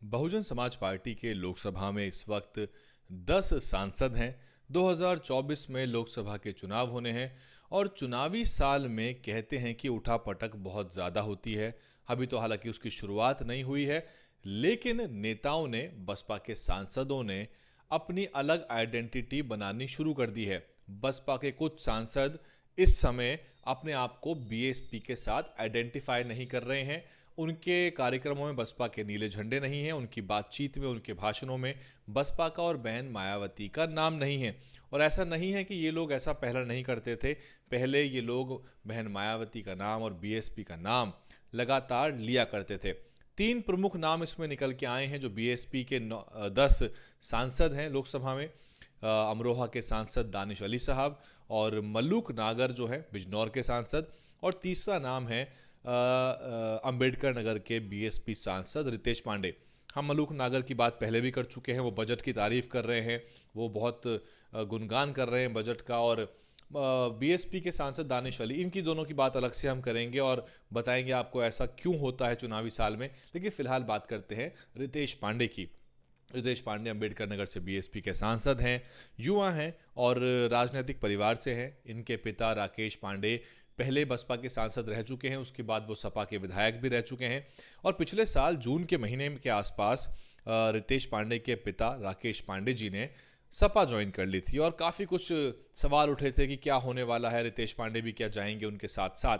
Bahujan Samaj party के लोकसभा में इस वक्त 10 सांसद हैं। 2024 में लोकसभा के चुनाव होने हैं और चुनावी साल में कहते हैं कि उठापटक बहुत ज़्यादा होती है। अभी तो हालांकि उसकी शुरुआत नहीं हुई है, लेकिन नेताओं ने, बसपा के सांसदों ने अपनी अलग आइडेंटिटी बनानी शुरू कर दी है। बसपा के कुछ सांसद इस समय अपने आप को बीएसपी के साथ आइडेंटिफाई नहीं कर रहे हैं। उनके कार्यक्रमों में बसपा के नीले झंडे नहीं हैं, उनकी बातचीत में, उनके भाषणों में बसपा का और बहन मायावती का नाम नहीं है। और ऐसा नहीं है कि ये लोग ऐसा पहले नहीं करते थे। पहले ये लोग बहन मायावती का नाम और बीएसपी का नाम लगातार लिया करते थे। तीन प्रमुख नाम इसमें निकल के आए हैं जो बीएसपी के 10 सांसद हैं लोकसभा में। अमरोहा के सांसद दानिश अली साहब और मल्लुक नागर जो है बिजनौर के सांसद, और तीसरा नाम है अंबेडकर नगर के बीएसपी सांसद रितेश पांडे। हम मल्लुक नागर की बात पहले भी कर चुके हैं। वो बजट की तारीफ कर रहे हैं, वो बहुत गुणगान कर रहे हैं बजट का। और बीएसपी के सांसद दानिश अली, इनकी दोनों की बात अलग से हम करेंगे और बताएंगे आपको ऐसा क्यों होता है चुनावी साल में। लेकिन फिलहाल बात करते हैं रितेश पांडे की। रितेश पांडे अंबेडकर नगर से बीएसपी के सांसद हैं, युवा हैं और राजनीतिक परिवार से हैं। इनके पिता राकेश पांडे पहले बसपा के सांसद रह चुके हैं, उसके बाद वो सपा के विधायक भी रह चुके हैं। और पिछले साल जून के महीने के आसपास रितेश पांडे के पिता राकेश पांडे जी ने सपा ज्वाइन कर ली थी और काफ़ी कुछ सवाल उठे थे कि क्या होने वाला है, रितेश पांडे भी क्या जाएंगे उनके साथ साथ।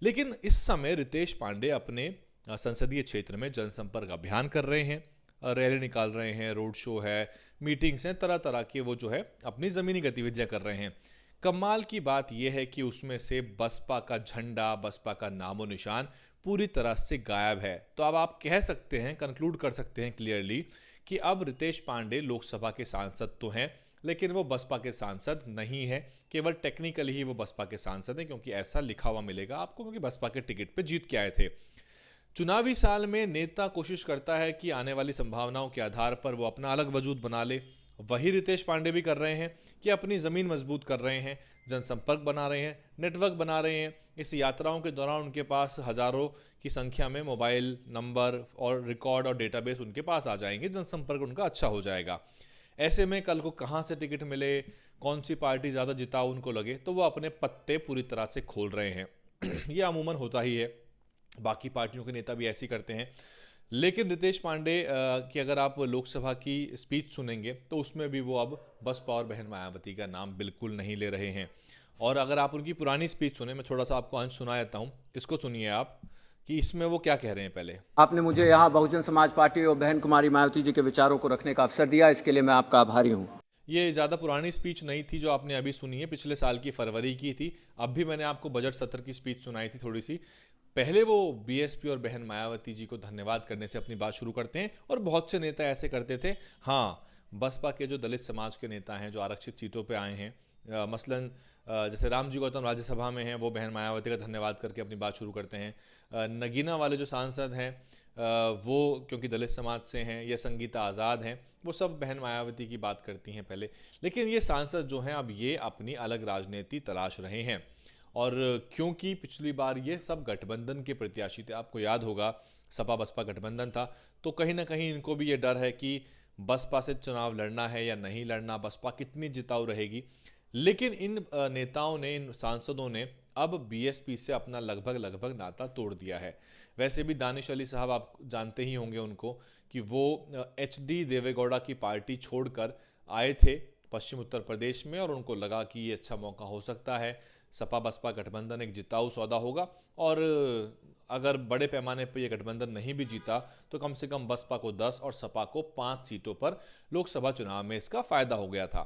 लेकिन इस समय रितेश पांडे अपने संसदीय क्षेत्र में जनसंपर्क अभियान कर रहे हैं, रैली निकाल रहे हैं, रोड शो है, मीटिंग्स हैं, तरह तरह के वो जो है अपनी ज़मीनी गतिविधियां कर रहे हैं। कमाल की बात यह है कि उसमें से बसपा का झंडा, बसपा का नामो निशान पूरी तरह से गायब है। तो अब आप कह सकते हैं, कंक्लूड कर सकते हैं क्लियरली कि अब रितेश पांडे लोकसभा के सांसद तो हैं, लेकिन वो बसपा के सांसद नहीं है। केवल टेक्निकली ही वो बसपा के सांसद हैं, क्योंकि ऐसा लिखा हुआ मिलेगा आपको, क्योंकि बसपा के टिकट पे जीत के आए थे। चुनावी साल में नेता कोशिश करता है कि आने वाली संभावनाओं के आधार पर वो अपना अलग वजूद बना ले। वही रितेश पांडे भी कर रहे हैं कि अपनी ज़मीन मजबूत कर रहे हैं, जनसंपर्क बना रहे हैं, नेटवर्क बना रहे हैं। इस यात्राओं के दौरान उनके पास हज़ारों की संख्या में मोबाइल नंबर और रिकॉर्ड और डेटाबेस उनके पास आ जाएंगे, जनसंपर्क उनका अच्छा हो जाएगा। ऐसे में कल को कहाँ से टिकट मिले, कौन सी पार्टी ज़्यादा जिताऊ उनको लगे, तो वो अपने पत्ते पूरी तरह से खोल रहे हैं। ये अमूमन होता ही है, बाकी पार्टियों के नेता भी ऐसे करते हैं। लेकिन रितेश पांडे की अगर आप लोकसभा की स्पीच सुनेंगे तो उसमें भी वो अब बसपा और बहन मायावती का नाम बिल्कुल नहीं ले रहे हैं। और अगर आप उनकी पुरानी स्पीच सुने, मैं थोड़ा सा आपको अंश सुना देता हूँ, इसको सुनिए आप कि इसमें वो क्या कह रहे हैं। पहले आपने मुझे यहाँ बहुजन समाज पार्टी और बहन कुमारी मायावती जी के विचारों को रखने का अवसर दिया, इसके लिए मैं आपका आभारी हूँ। ये ज़्यादा पुरानी स्पीच नहीं थी जो आपने अभी सुनी है, पिछले साल की फरवरी की थी। अब भी मैंने आपको बजट सत्र की स्पीच सुनाई थी थोड़ी सी। पहले वो बीएसपी और बहन मायावती जी को धन्यवाद करने से अपनी बात शुरू करते हैं, और बहुत से नेता ऐसे करते थे। हाँ, बसपा के जो दलित समाज के नेता हैं जो आरक्षित सीटों पे आए हैं, मसलन जैसे रामजी गौतम राज्यसभा में हैं, वो बहन मायावती का धन्यवाद करके अपनी बात शुरू करते हैं। नगीना वाले जो सांसद हैं वो क्योंकि दलित समाज से हैं, या संगीता आज़ाद हैं, वो सब बहन मायावती की बात करती हैं पहले। लेकिन ये सांसद जो हैं अब ये अपनी अलग राजनीति तलाश रहे हैं। और क्योंकि पिछली बार ये सब गठबंधन के प्रत्याशी थे, आपको याद होगा सपा बसपा गठबंधन था, तो कहीं ना कहीं इनको भी ये डर है कि बसपा से चुनाव लड़ना है या नहीं लड़ना, बसपा कितनी जिताऊ रहेगी। लेकिन इन नेताओं ने, इन सांसदों ने अब बीएसपी से अपना लगभग लगभग नाता तोड़ दिया है। वैसे भी दानिश अली साहब, आप जानते ही होंगे उनको, कि वो एचडी देवेगौड़ा की पार्टी छोड़कर आए थे पश्चिम उत्तर प्रदेश में, और उनको लगा कि ये अच्छा मौका हो सकता है, सपा बसपा गठबंधन एक जिताऊ सौदा होगा, और अगर बड़े पैमाने पर यह गठबंधन नहीं भी जीता तो कम से कम बसपा को 10 और सपा को 5 सीटों पर लोकसभा चुनाव में इसका फायदा हो गया था।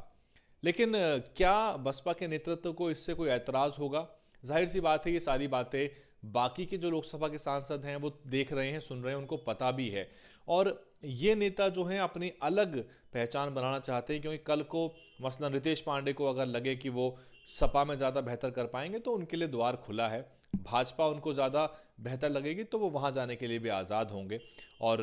लेकिन क्या बसपा के नेतृत्व को इससे कोई ऐतराज़ होगा? जाहिर सी बात है, ये सारी बातें बाकी के जो लोकसभा के सांसद हैं वो देख रहे हैं, सुन रहे हैं, उनको पता भी है। और ये नेता जो हैं अपनी अलग पहचान बनाना चाहते हैं, क्योंकि कल को मसलन रितेश पांडे को अगर लगे कि वो सपा में ज़्यादा बेहतर कर पाएंगे तो उनके लिए द्वार खुला है। भाजपा उनको ज़्यादा बेहतर लगेगी तो वो वहाँ जाने के लिए भी आज़ाद होंगे। और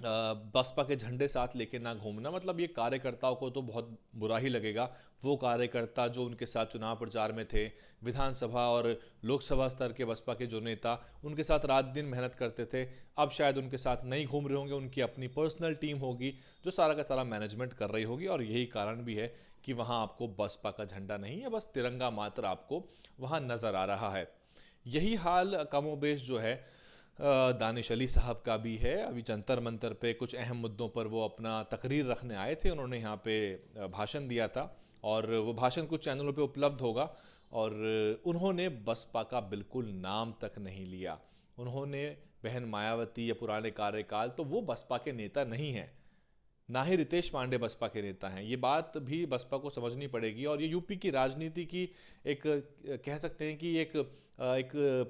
बसपा के झंडे साथ लेके ना घूमना, मतलब ये कार्यकर्ताओं को तो बहुत बुरा ही लगेगा। वो कार्यकर्ता जो उनके साथ चुनाव प्रचार में थे, विधानसभा और लोकसभा स्तर के बसपा के जो नेता उनके साथ रात दिन मेहनत करते थे, अब शायद उनके साथ नहीं घूम रहे होंगे। उनकी अपनी पर्सनल टीम होगी जो सारा का सारा मैनेजमेंट कर रही होगी, और यही कारण भी है कि वहाँ आपको बसपा का झंडा नहीं है, बस तिरंगा मात्र आपको वहाँ नज़र आ रहा है। यही हाल कमोबेश जो है दानिश अली साहब का भी है। अभी जंतर मंतर पे कुछ अहम मुद्दों पर वो अपना तकरीर रखने आए थे, उन्होंने यहाँ पे भाषण दिया था, और वो भाषण कुछ चैनलों पे उपलब्ध होगा। और उन्होंने बसपा का बिल्कुल नाम तक नहीं लिया। उन्होंने बहन मायावती या पुराने कार्यकाल, तो वो बसपा के नेता नहीं हैं, ना ही रितेश पांडे बसपा के नेता हैं। ये बात भी बसपा को समझनी पड़ेगी, और ये यूपी की राजनीति की एक कह सकते हैं कि एक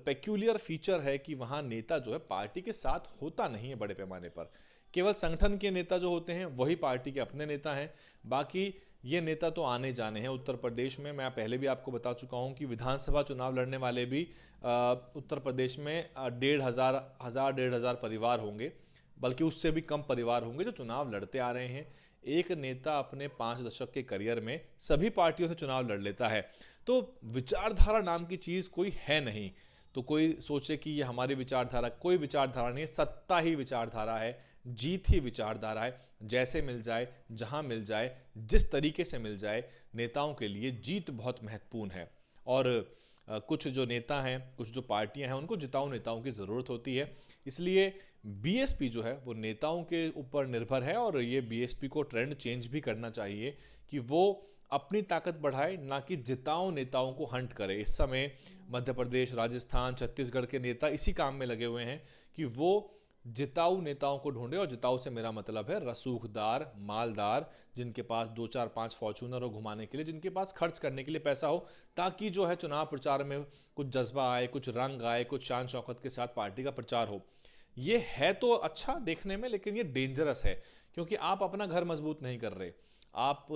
पेक्यूलियर फीचर है कि वहाँ नेता जो है पार्टी के साथ होता नहीं है बड़े पैमाने पर। केवल संगठन के नेता जो होते हैं वही पार्टी के अपने नेता हैं, बाकी ये नेता तो आने जाने हैं। उत्तर प्रदेश में मैं पहले भी आपको बता चुका हूँ कि विधानसभा चुनाव लड़ने वाले भी उत्तर प्रदेश में 1,500 परिवार होंगे, बल्कि उससे भी कम परिवार होंगे जो चुनाव लड़ते आ रहे हैं। एक नेता अपने 5 दशक के करियर में सभी पार्टियों से चुनाव लड़ लेता है, तो विचारधारा नाम की चीज़ कोई है नहीं। तो कोई सोचे कि ये हमारी विचारधारा, कोई विचारधारा नहीं है, सत्ता ही विचारधारा है, जीत ही विचारधारा है। जैसे मिल जाए, जहां मिल जाए, जिस तरीके से मिल जाए, नेताओं के लिए जीत बहुत महत्वपूर्ण है। और कुछ जो नेता हैं, कुछ जो पार्टियां हैं, उनको जिताऊ नेताओं की ज़रूरत होती है। इसलिए बीएसपी जो है वो नेताओं के ऊपर निर्भर है, और ये बीएसपी को ट्रेंड चेंज भी करना चाहिए कि वो अपनी ताकत बढ़ाए, ना कि जिताऊ नेताओं को हंट करे। इस समय मध्य प्रदेश, राजस्थान, छत्तीसगढ़ के नेता इसी काम में लगे हुए हैं कि वो जिताऊ नेताओं को ढूंढे, और जिताऊ से मेरा मतलब है रसूखदार, मालदार, जिनके पास 2 4 5 फॉर्चूनर हो घुमाने के लिए, जिनके पास खर्च करने के लिए पैसा हो, ताकि जो है चुनाव प्रचार में कुछ जज्बा आए, कुछ रंग आए, कुछ शान शौकत के साथ पार्टी का प्रचार हो। ये है तो अच्छा देखने में, लेकिन ये डेंजरस है, क्योंकि आप अपना घर मजबूत नहीं कर रहे। आप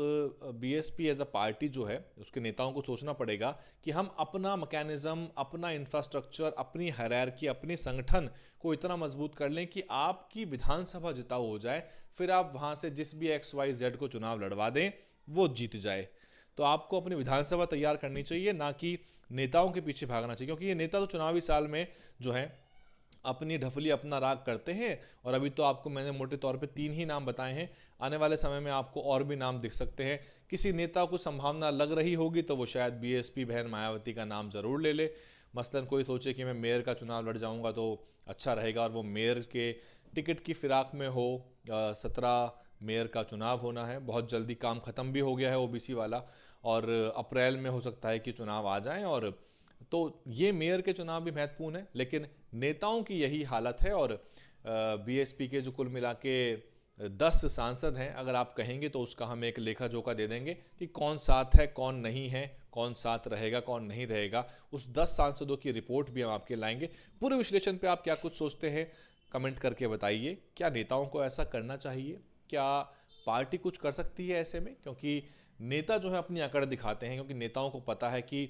बीएसपी एज अ पार्टी जो है उसके नेताओं को सोचना पड़ेगा कि हम अपना मैकेनिज्म, अपना इंफ्रास्ट्रक्चर, अपनी हायरार्की, अपने संगठन को इतना मजबूत कर लें कि आपकी विधानसभा जिताऊ हो जाए, फिर आप वहां से जिस भी XYZ को चुनाव लड़वा दें, वो जीत जाए। तो आपको अपनी विधानसभा तैयार करनी चाहिए, ना कि नेताओं के पीछे भागना चाहिए, क्योंकि ये नेता तो चुनावी साल में जो है अपनी ढफली, अपना राग करते हैं। और अभी तो आपको मैंने मोटे तौर पे 3 ही नाम बताए हैं, आने वाले समय में आपको और भी नाम दिख सकते हैं। किसी नेता को संभावना लग रही होगी तो वो शायद बीएसपी बहन मायावती का नाम ज़रूर ले ले। मसलन कोई सोचे कि मैं मेयर का चुनाव लड़ जाऊंगा तो अच्छा रहेगा, और वो मेयर के टिकट की फिराक में हो। 17 मेयर का चुनाव होना है, बहुत जल्दी काम ख़त्म भी हो गया है ओबीसी वाला, और अप्रैल में हो सकता है कि चुनाव आ जाएं। और तो ये मेयर के चुनाव भी महत्वपूर्ण है, लेकिन नेताओं की यही हालत है। और बीएसपी के जो कुल मिला के 10 सांसद हैं, अगर आप कहेंगे तो उसका हम एक लेखा जोखा दे देंगे कि कौन साथ है, कौन नहीं है, कौन साथ रहेगा, कौन नहीं रहेगा। उस 10 सांसदों की रिपोर्ट भी हम आपके लाएंगे। पूरे विश्लेषण पे आप क्या कुछ सोचते हैं, कमेंट करके बताइए। क्या नेताओं को ऐसा करना चाहिए? क्या पार्टी कुछ कर सकती है ऐसे में? क्योंकि नेता जो है अपनी अकड़ दिखाते हैं, क्योंकि नेताओं को पता है कि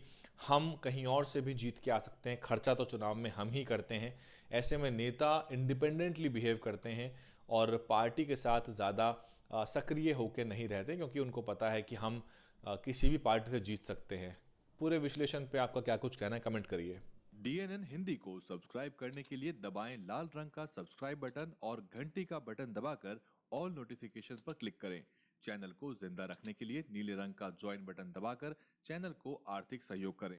हम कहीं और से भी जीत के आ सकते हैं, खर्चा तो चुनाव में हम ही करते हैं। ऐसे में नेता इंडिपेंडेंटली बिहेव करते हैं, और पार्टी के साथ ज़्यादा सक्रिय होकर नहीं रहते, क्योंकि उनको पता है कि हम किसी भी पार्टी से जीत सकते हैं। पूरे विश्लेषण पे आपका क्या कुछ कहना है, कमेंट करिए। DNN हिंदी को सब्सक्राइब करने के लिए दबाएं लाल रंग का सब्सक्राइब बटन और घंटी का बटन दबाकर ऑल नोटिफिकेशंस पर क्लिक करें। चैनल को जिंदा रखने के लिए नीले रंग का ज्वाइन बटन दबाकर चैनल को आर्थिक सहयोग करें।